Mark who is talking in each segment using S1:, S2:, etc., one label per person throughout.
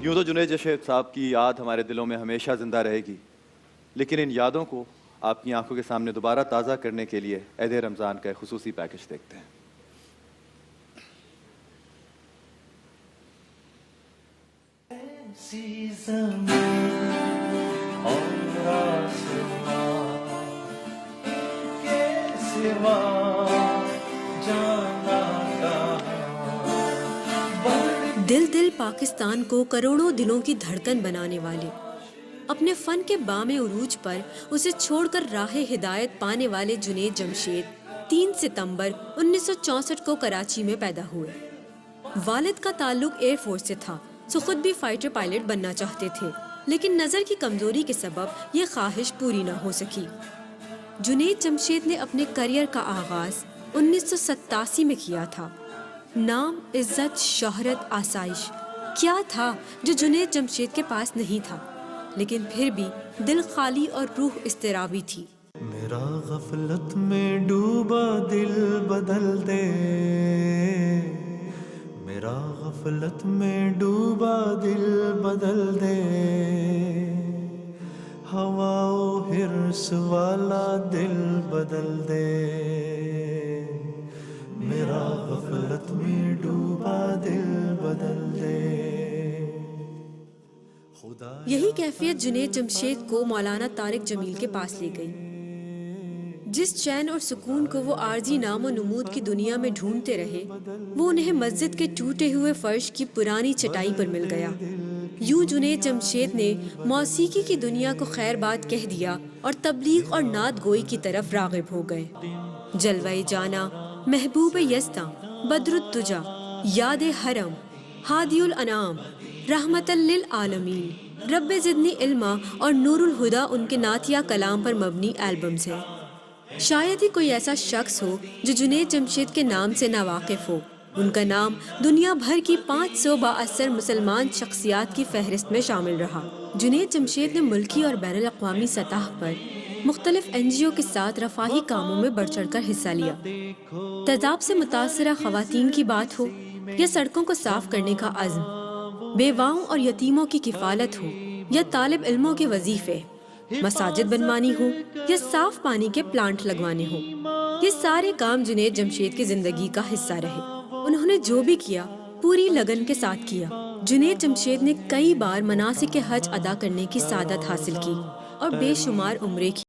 S1: یوں تو جنید جمشید صاحب کی یاد ہمارے دلوں میں ہمیشہ زندہ رہے گی، لیکن ان یادوں کو آپ کی آنکھوں کے سامنے دوبارہ تازہ کرنے کے لیے عید رمضان کا ایک خصوصی پیکج دیکھتے ہیں۔
S2: دل دل پاکستان کو کروڑوں دلوں کی دھڑکن بنانے والے، اپنے فن کے بام عروج پر اسے چھوڑ کر راہ ہدایت پانے والے جنید جمشید 3 ستمبر 1964 کو کراچی میں پیدا ہوئے۔ والد کا تعلق ایئر فورس سے تھا، سو خود بھی فائٹر پائلٹ بننا چاہتے تھے، لیکن نظر کی کمزوری کے سبب یہ خواہش پوری نہ ہو سکی۔ جنید جمشید نے اپنے کریئر کا آغاز 1987 میں کیا تھا۔ نام، عزت، شہرت، آسائش، کیا تھا جو جنید جمشید کے پاس نہیں تھا، لیکن پھر بھی دل خالی اور روح اضطرابی تھی۔
S3: میرا غفلت میں ڈوبا دل بدل دے، میرا غفلت میں ڈوبا دل بدل دے، ہوا و حرص والا دل بدل دے، میرا غفلت میں ڈوبا دل بدل دے۔
S2: یہی کیفیت جنید جمشید کو مولانا طارق جمیل کے پاس لے گئی۔ جس چین اور سکون کو وہ عارضی نام و نمود کی دنیا میں ڈھونڈتے رہے، وہ انہیں مسجد کے ٹوٹے ہوئے فرش کی پرانی چٹائی پر مل گیا۔ یوں جنید جمشید نے موسیقی کی دنیا کو خیر بات کہہ دیا اور تبلیغ اور نعت گوئی کی طرف راغب ہو گئے۔ جلوہ جانا، محبوب یزداں، بدر الدجا، یاد حرم، ہادی الانام، رحمت للعالمین، رب زدنی علما اور نور الہدا ان کے نعتیہ کلام پر مبنی البمز ہیں۔ شاید ہی کوئی ایسا شخص ہو جو جنید جمشید کے نام سے نا واقف ہو۔ ان کا نام دنیا بھر کی 500 بااثر مسلمان شخصیات کی فہرست میں شامل رہا۔ جنید جمشید نے ملکی اور بین الاقوامی سطح پر مختلف NGO کے ساتھ رفاہی کاموں میں بڑھ چڑھ کر حصہ لیا۔ تیزاب سے متاثرہ خواتین کی بات ہو یا سڑکوں کو صاف کرنے کا عزم، بیواؤں اور یتیموں کی کفالت ہو یا طالب علموں کے وظیفے، مساجد بنوانی ہو یا صاف پانی کے پلانٹ لگوانے ہو، یہ سارے کام جنید جمشید کی زندگی کا حصہ رہے۔ انہوں نے جو بھی کیا پوری لگن کے ساتھ کیا۔ جنید جمشید نے کئی بار مناسک حج ادا کرنے کی سعادت حاصل کی اور بے شمار عمرے کی۔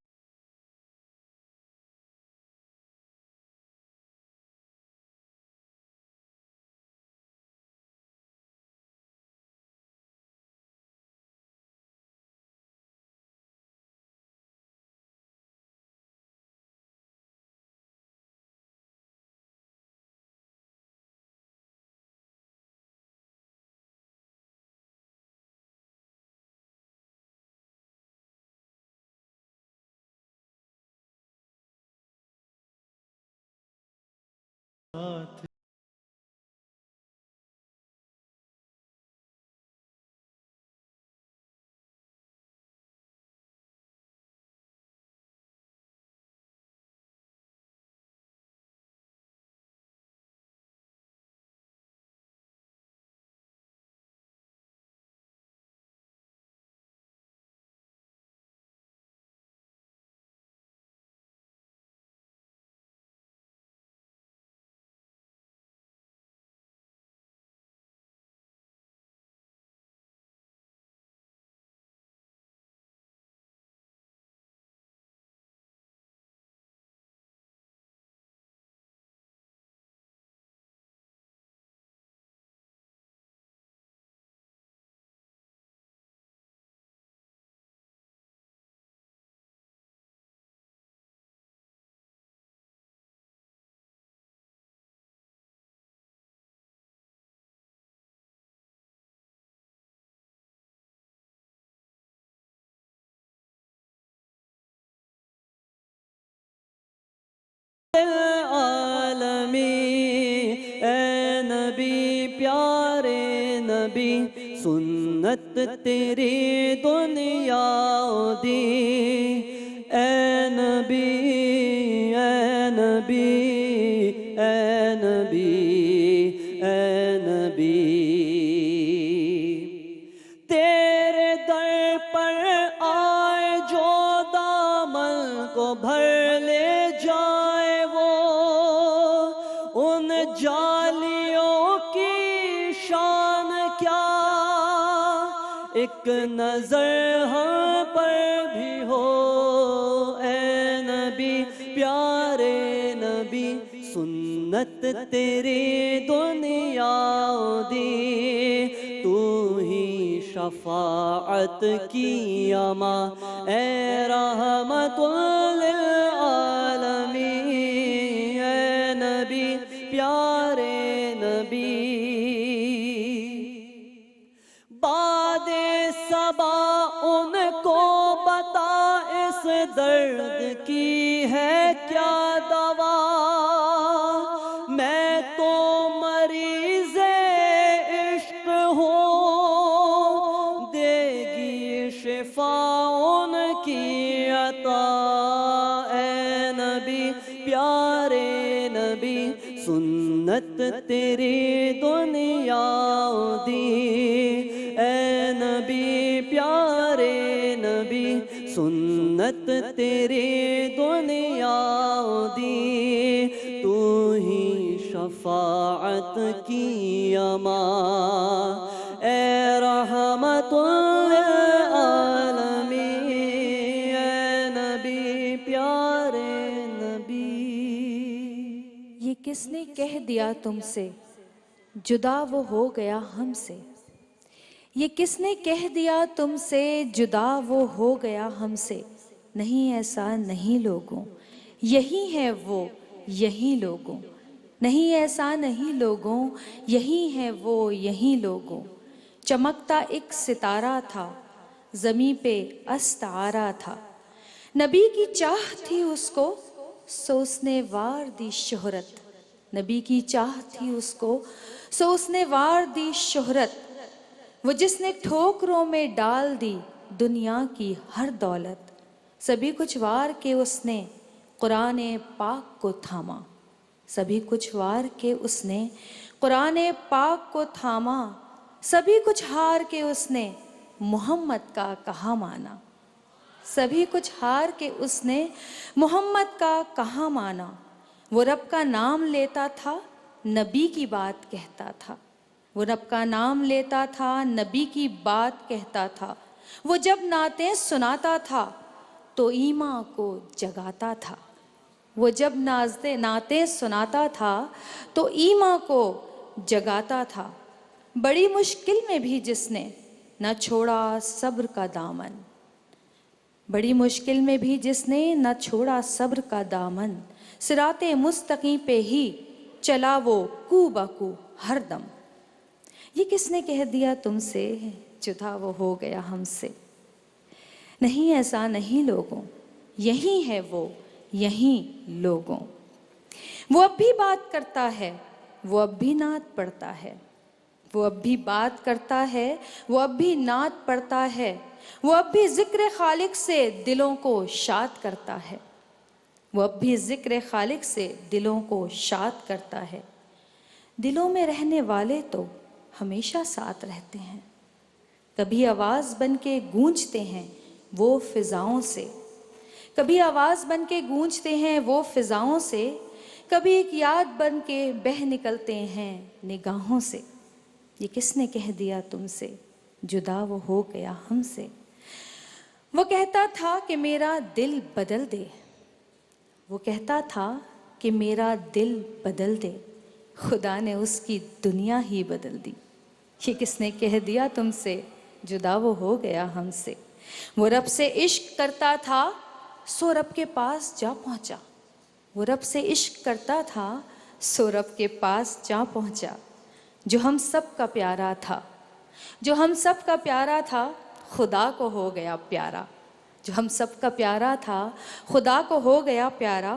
S4: اے نبی پیارے نبی، سنت تیری دنیا دی، اے نبی اے نبی اے نبی اے نبی، کیا ایک نظر ہم پر بھی ہو، اے نبی پیارے نبی سنت تیری دنیا دی، تو ہی شفاعت کی اماں اے رحمت للعالمین، اے نبی پیارے نبی۔ باد صبا ان کو بتا اس درد کی ہے کیا دوا، میں تو مریض عشق ہوں، دے گی شفا ان کی عطا، اے نبی پیارے نبی سنت تیری دنیا دی، اے نبی پیارے نبی سنت تیری دنیا دی، تو ہی شفاعت کی اماں اے رحمت للعالمین، اے نبی پیارے نبی۔
S5: یہ کس نے کہہ دیا تم سے جدا وہ ہو گیا ہم سے، یہ کس نے کہہ دیا تم سے جدا وہ ہو گیا ہم سے، نہیں ایسا نہیں لوگوں یہی ہے وہ یہی لوگوں، نہیں ایسا نہیں لوگوں یہی ہے وہ یہی لوگوں، چمکتا ایک ستارہ تھا زمیں پہ استعارہ تھا، نبی کی چاہ تھی اس کو سو اس نے وار دی شہرت، نبی کی چاہ تھی اس کو سو اس نے وار دی شہرت، وہ جس نے ٹھوکروں میں ڈال دی دنیا کی ہر دولت، سبھی کچھ وار کے اس نے قرآن پاک کو تھاما، سبھی کچھ وار کے اس نے قرآن پاک کو تھاما، سبھی کچھ ہار کے اس نے محمد کا کہا مانا، سبھی کچھ ہار کے اس نے محمد کا کہا مانا، وہ رب کا نام لیتا تھا نبی کی بات کہتا تھا، وہ رب کا نام لیتا تھا نبی کی بات کہتا تھا، وہ جب نعتیں سناتا تھا تو ایماں کو جگاتا تھا، وہ جب نعتیں سناتا تھا تو ایماں کو جگاتا تھا، بڑی مشکل میں بھی جس نے نہ چھوڑا صبر کا دامن، بڑی مشکل میں بھی جس نے نہ چھوڑا صبر کا دامن، صراط مستقیم پہ ہی چلا وہ کو بکو ہر دم، یہ کس نے کہہ دیا تم سے جدا وہ ہو گیا ہم سے، نہیں ایسا نہیں لوگوں یہی ہے وہ یہی لوگوں، وہ اب بھی بات کرتا ہے وہ اب بھی نعت پڑھتا ہے، وہ اب بھی بات کرتا ہے وہ اب بھی نعت پڑھتا ہے، وہ اب بھی ذکر خالق سے دلوں کو شاد کرتا ہے، وہ اب بھی ذکر خالق سے دلوں کو شاد کرتا ہے، دلوں میں رہنے والے تو ہمیشہ ساتھ رہتے ہیں، کبھی آواز بن کے گونجتے ہیں وہ فضاؤں سے، کبھی آواز بن کے گونجتے ہیں وہ فضاؤں سے، کبھی ایک یاد بن کے بہہ نکلتے ہیں نگاہوں سے، یہ کس نے کہہ دیا تم سے جدا وہ ہو گیا ہم سے، وہ کہتا تھا کہ میرا دل بدل دے، وہ کہتا تھا کہ میرا دل بدل دے، خدا نے اس کی دنیا ہی بدل دی، یہ کس نے کہہ دیا تم سے جدا وہ ہو گیا ہم سے، وہ رب سے عشق کرتا تھا سو رب کے پاس جا پہنچا، وہ رب سے عشق کرتا تھا سو رب کے پاس جا پہنچا، جو ہم سب کا پیارا تھا، جو ہم سب کا پیارا تھا خدا کو ہو گیا پیارا، جو ہم سب کا پیارا تھا خدا کو ہو گیا پیارا،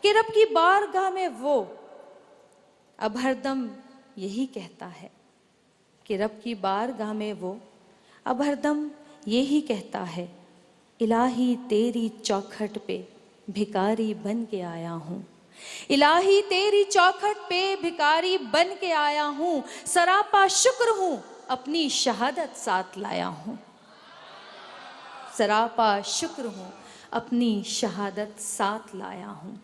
S5: کہ رب کی بارگاہ میں وہ اب ہر دم یہی کہتا ہے، کہ رب کی بارگاہ میں وہ اب ہر دم یہی کہتا ہے، الہی تیری چوکھٹ پہ بھکاری بن کے آیا ہوں، الہی تیری چوکھٹ پہ بھکاری بن کے آیا ہوں، سراپا شکر ہوں اپنی شہادت ساتھ لایا ہوں، سراپا شکر ہوں اپنی شہادت ساتھ لایا ہوں۔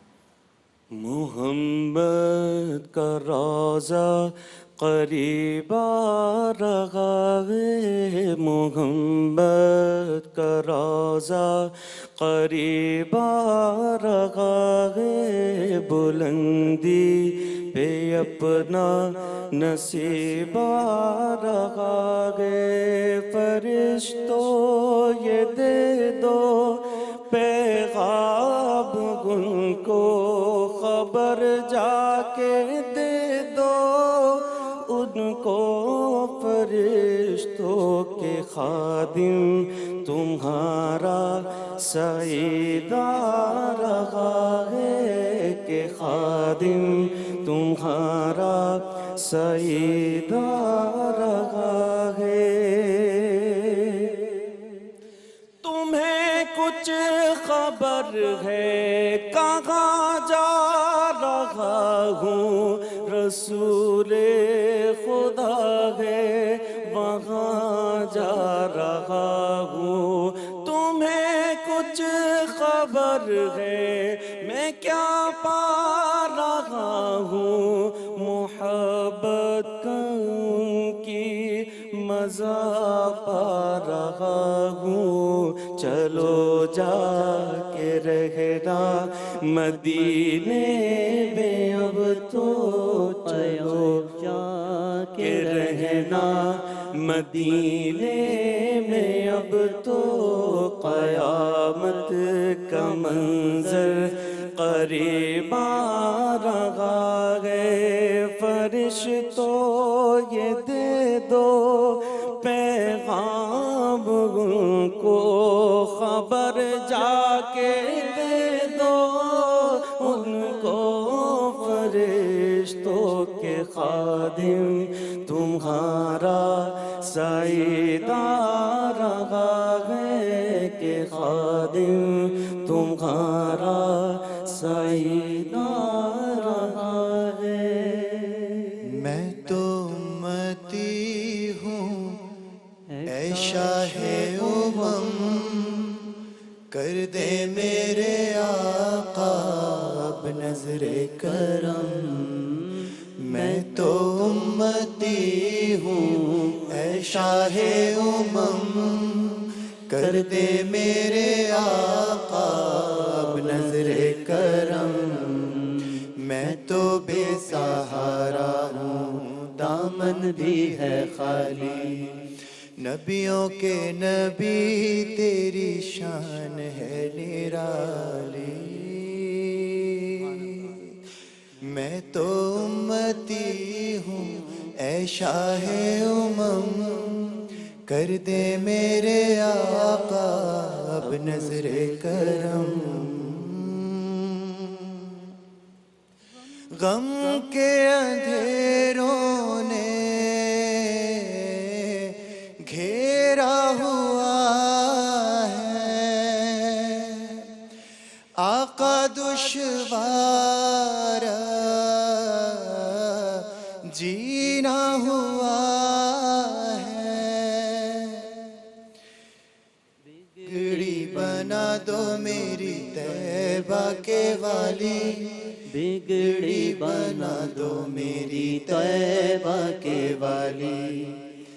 S3: محمد کا روضہ قریب آ رہا
S6: قریب آ رہا ہے بلندی پہ اپنا نصیب آ رہا ہے فرشتوں یہ دے دو پیغام ان کو خبر جا کے دے دو ان کو فرشتوں کے خادم تمہارا سعید آ رہا ہے کہ خادم تمہارا سعید آ رہا ہے تمہیں کچھ خبر ہے کہاں جا رہا ہوں رسول خدا ہے وہاں جا رہا ہوں تمہیں کچھ خبر ہے میں کیا پا رہا ہوں محبت کی مزہ پا رہا ہوں چلو جا کے رہنا مدینے میں اب تو چلو جا کے رہنا مدینے میں اب تو قیامت کا منظر قریب آ رہا ہے فرشتوں یہ دے دو پیغام ان کو خبر جا کے دے دو ان کو فرشتوں کے خادم تمہارا سعید آ رہا ہے کہ خادم تمہارا سعید آ رہا ہے
S3: میں تو امتی ہوں اے شاہ کر دے میرے آقا اب نظر کرم میں تو امتی ہوں اے شاہ کر دے میرے آقا اب نظر کرم میں تو بے سہارا ہوں دامن بھی ہے خالی نبیوں کے نبی تیری شان ہے نرالی میں تو امتی ہوں اے شاہ کر دے میرے آقا اب نظر کرم غم کے اندھیروں نے گھیرا ہوا ہے آقا دشوار جینا ہوا ہے بگڑی بنا دو میری طیبہ کے والی بگڑی بنا دو میری طیبہ کے والی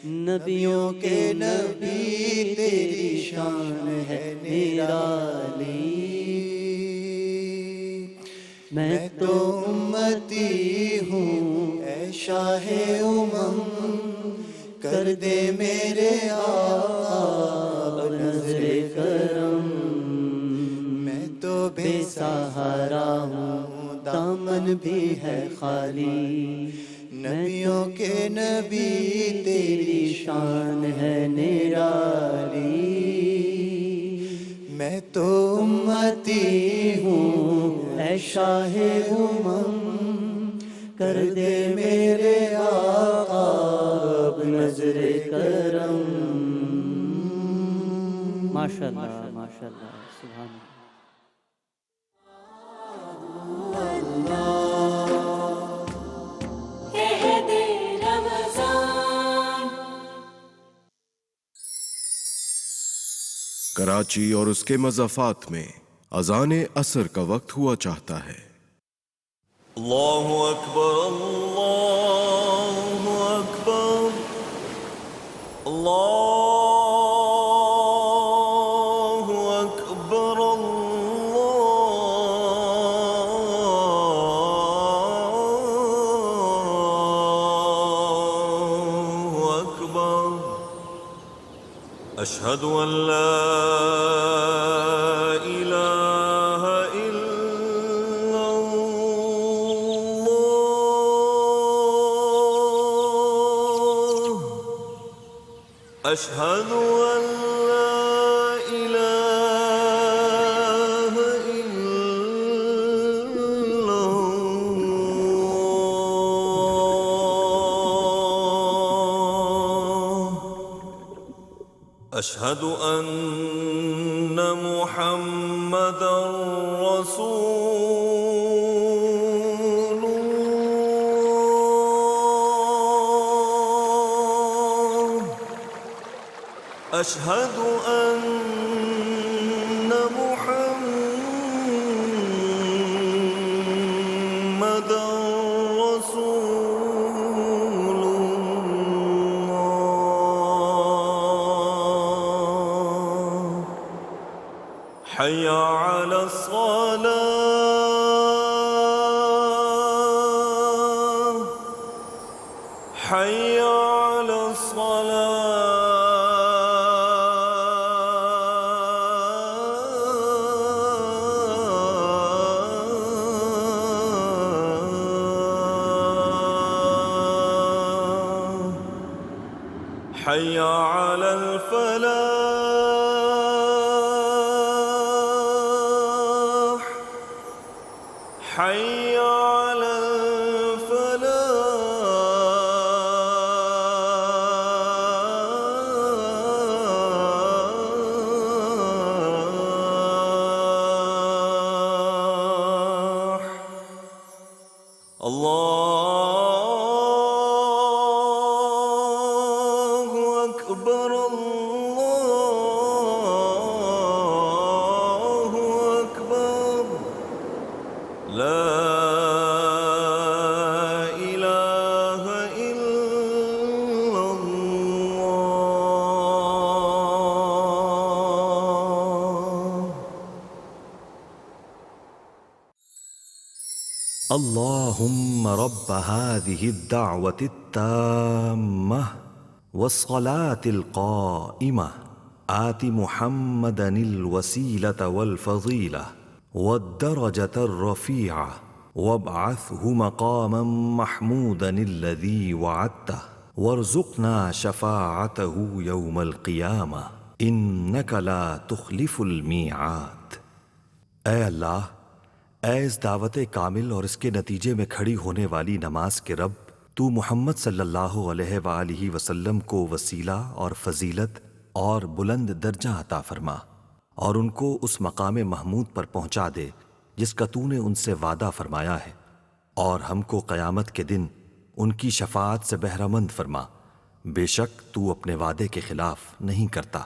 S3: نبیوں کے نبی تیری شان ہے نرالی میں تو امتی ہوں اے شاہ کر دے میرے آقا اب نظر کرم میں تو بے سہارا ہوں دامن بھی ہے خالی نبیوں کے نبی تیری شان ہے نرالی میں تو امتی ہوں اے شاہ کر دے میرے آقا اب نظر کرم
S4: ماشاءاللہ ماشاءاللہ سبحان اللہ
S7: کراچی اور اس کے مضافات میں اذان عصر کا وقت ہوا چاہتا ہے
S3: اللہ اکبر اللہ اکبر اللہ اکبر أشهد أن لا إله إلا الله أشهد أن لا إله إلا الله أشهد أن محمدًا رسول الله أشهد أن محمدًا رسول الله حي على الصلاة حي على الصلاة حي على الفلاح حي على الفلاح الله أكبر الله أكبر لا إله إلا الله
S8: اللهم رب هذه الدعوة التامة والصلاة القائمة آت محمدا الوسيلة والفضيلة والدرجة الرفيعة وابعثه مقاما محمودا الذي وعدته وارزقنا شفاعته يوم القيامة إنك لا تخلف الميعاد. اے اللہ، اے اس دعوت کامل اور اس کے نتیجے میں کھڑی ہونے والی نماز کے رب، تو محمد صلی اللہ علیہ وآلہ وسلم کو وسیلہ اور فضیلت اور بلند درجہ عطا فرما، اور ان کو اس مقام محمود پر پہنچا دے جس کا تو نے ان سے وعدہ فرمایا ہے، اور ہم کو قیامت کے دن ان کی شفاعت سے بہرہ مند فرما، بے شک تو اپنے وعدے کے خلاف نہیں کرتا۔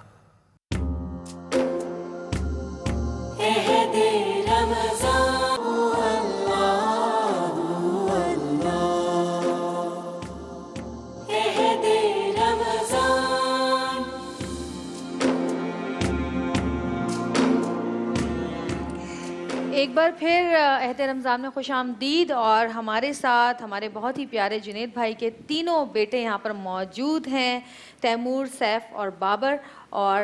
S5: ایک بار پھر عہد رمضان میں خوش آمدید، اور ہمارے ساتھ ہمارے بہت ہی پیارے جنید بھائی کے تینوں بیٹے یہاں پر موجود ہیں، تیمور، سیف اور بابر۔ اور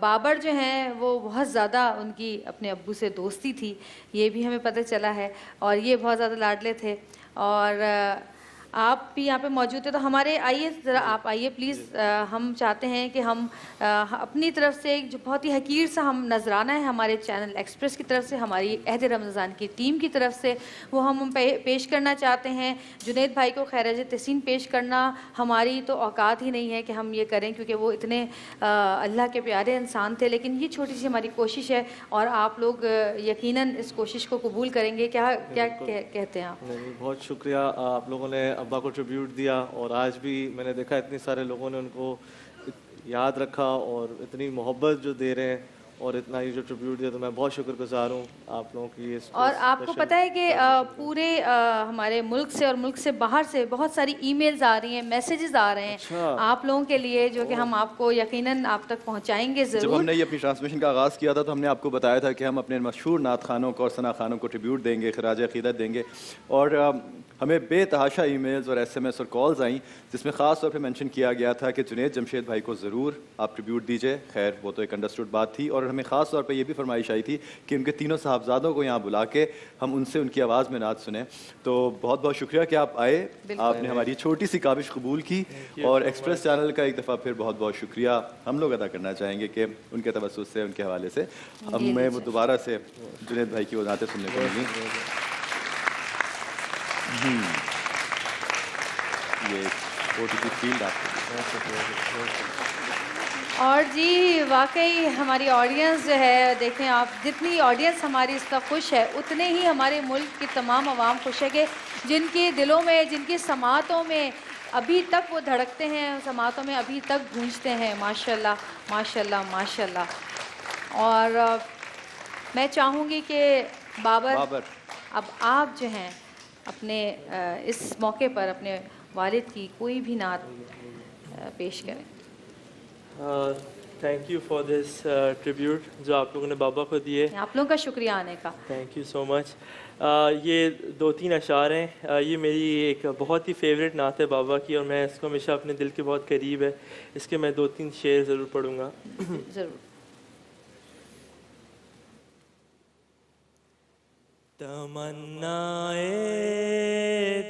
S5: بابر جو ہیں وہ بہت زیادہ ان کی اپنے ابو سے دوستی تھی، یہ بھی ہمیں پتہ چلا ہے، اور یہ بہت زیادہ لاڈلے تھے۔ اور آپ بھی یہاں پہ موجود تھے، تو ہمارے آئیے ذرا آپ آئیے پلیز۔ ہم چاہتے ہیں کہ ہم اپنی طرف سے ایک جو بہت ہی حقیر سا ہم نذرانہ ہے ہمارے چینل ایکسپریس کی طرف سے، ہماری عہد رمضان کی ٹیم کی طرف سے، وہ ہم پیش کرنا چاہتے ہیں۔ جنید بھائی کو خراج تحسین پیش کرنا ہماری تو اوقات ہی نہیں ہے کہ ہم یہ کریں، کیونکہ وہ اتنے اللہ کے پیارے انسان تھے، لیکن یہ چھوٹی سی ہماری کوشش ہے، اور آپ لوگ یقیناً اس کوشش کو قبول کریں گے۔ کیا کہتے ہیں آپ؟
S6: بہت شکریہ، آپ لوگوں نے ابا کو ٹریبیوٹ دیا، اور آج بھی میں نے دیکھا اتنے سارے لوگوں نے ان کو یاد رکھا اور اتنی محبت جو دے رہے ہیں، اور اتنا ہی جو ٹریبیوٹ دیا، تو میں بہت شکر گزار ہوں آپ لوگوں کی.
S5: اور آپ کو پتہ ہے کہ پورے ہمارے ملک سے اور ملک سے باہر سے بہت ساری ای میلز آ رہی ہیں، میسیجز آ رہے ہیں آپ لوگوں کے لیے، جو کہ ہم آپ کو یقیناً آپ تک پہنچائیں گے ضرور.
S1: جب ہم نے یہ اپنی ٹرانسمیشن کا آغاز کیا تھا تو ہم نے آپ کو بتایا تھا کہ ہم اپنے مشہور نعت خوانوں کو اور ثنا خوانوں کو ٹریبیوٹ دیں گے، خراج عقیدت دیں گے، اور ہمیں بے تحاشا ای میلز اور ایس ایم ایس اور کالز آئیں جس میں خاص طور پہ مینشن کیا گیا تھا کہ جنید جمشید بھائی کو ضرور آپ ٹریبیوٹ دیجئے. خیر وہ تو ایک انڈرسٹوڈ بات تھی، اور ہمیں خاص طور پہ یہ بھی فرمائش آئی تھی کہ ان کے تینوں صاحبزادوں کو یہاں بلا کے ہم ان سے ان کی آواز میں نعت سنیں. تو بہت بہت شکریہ کہ آپ آئے، آپ نے ہماری چھوٹی سی کاوش قبول کی، اور ایکسپریس چینل کا ایک دفعہ پھر بہت بہت شکریہ ہم لوگ ادا کرنا چاہیں گے کہ ان کے توسط سے، ان کے حوالے سے ہمیں وہ دوبارہ سے جنید بھائی کی وہ نعتیں سننے کو ملی. یہ چھوٹی سی فیلڈ آپ کو.
S5: اور جی واقعی ہماری آڈینس جو ہے، دیکھیں آپ، جتنی آڈینس ہماری اس کا خوش ہے اتنے ہی ہمارے ملک کی تمام عوام خوش ہے، کہ جن کے دلوں میں، جن کی سماعتوں میں ابھی تک وہ دھڑکتے ہیں، سماعتوں میں ابھی تک گونجتے ہیں. ماشاء اللہ ماشاء اللہ ماشاء اللہ. اور میں چاہوں گی کہ بابر اب آپ جو ہیں اپنے اس موقع پر اپنے والد کی کوئی بھی نعت پیش کریں.
S9: Thank you for this tribute جو آپ لوگوں نے بابا کو دیے.
S5: آپ لوگوں کا شکریہ آنے کا.
S9: تھینک یو سو مچ. یہ 2-3 اشعار ہیں. یہ میری ایک بہت ہی فیوریٹ نعت ہے بابا کی، اور میں اس کو ہمیشہ اپنے دل کے بہت قریب ہے. اس کے میں 2-3 شعر ضرور پڑھوں گا.
S5: ضرور.
S9: تمنائے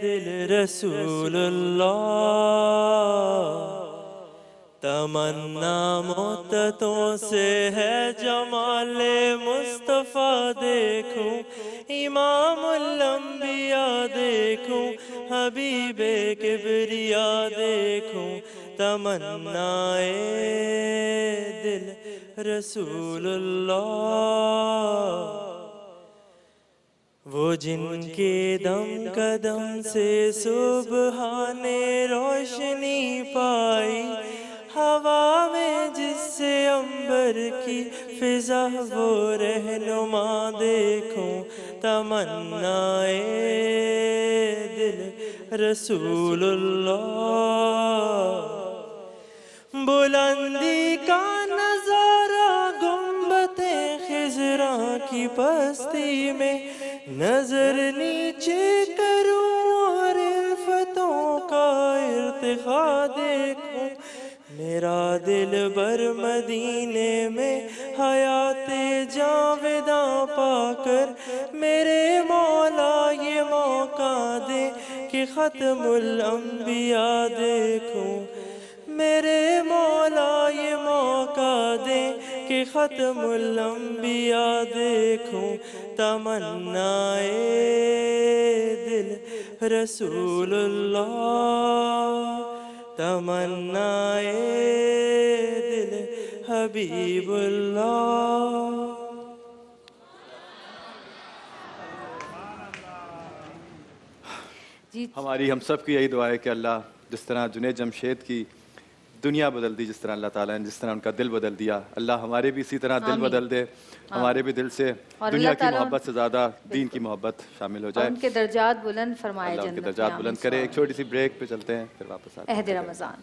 S9: دل رسول اللہ، تمنا مدتوں سے ہے جمال مصطفیٰ دیکھوں، امام الانبیاء دیکھوں، حبیب کبریا دیکھوں. تمنائے دل رسول اللہ، وہ جن کے دم قدم سے سبحان روشنی پائی، ہوا میں جس سے عنبر کی فضا وہ رہنما دیکھوں. تمنائے دل رسول اللہ، بلندی کا نظارہ گنبد خضراء کی پستی میں، نظر نیچے کروں اور الفتوں کا ارتقا دیکھوں. میرا دل بر مدینے میں حیات جاوداں پا کر، میرے مولا یہ موقع دے کہ ختم الانبیاء دیکھوں. میرے مولا یہ موقع دے کہ ختم الانبیاء دیکھوں. تمنائے دل رسول اللہ، تمنائے دل حبیب اللہ.
S1: ہماری ہم سب کی یہی دعا ہے کہ اللہ جس طرح جنید جمشید کی دنیا بدل دی، جس طرح اللہ تعالیٰ نے جس طرح ان کا دل بدل دیا، اللہ ہمارے بھی اسی طرح دل بدل دے، ہمارے بھی دل سے دنیا کی محبت سے زیادہ دین کی محبت شامل ہو جائے.
S5: ان کے درجات بلند فرمائے،
S1: اللہ ان کے درجات بلند کرے. ایک چھوٹی سی بریک پہ چلتے ہیں، پھر واپس آتے ہیں.
S5: عہد رمضان.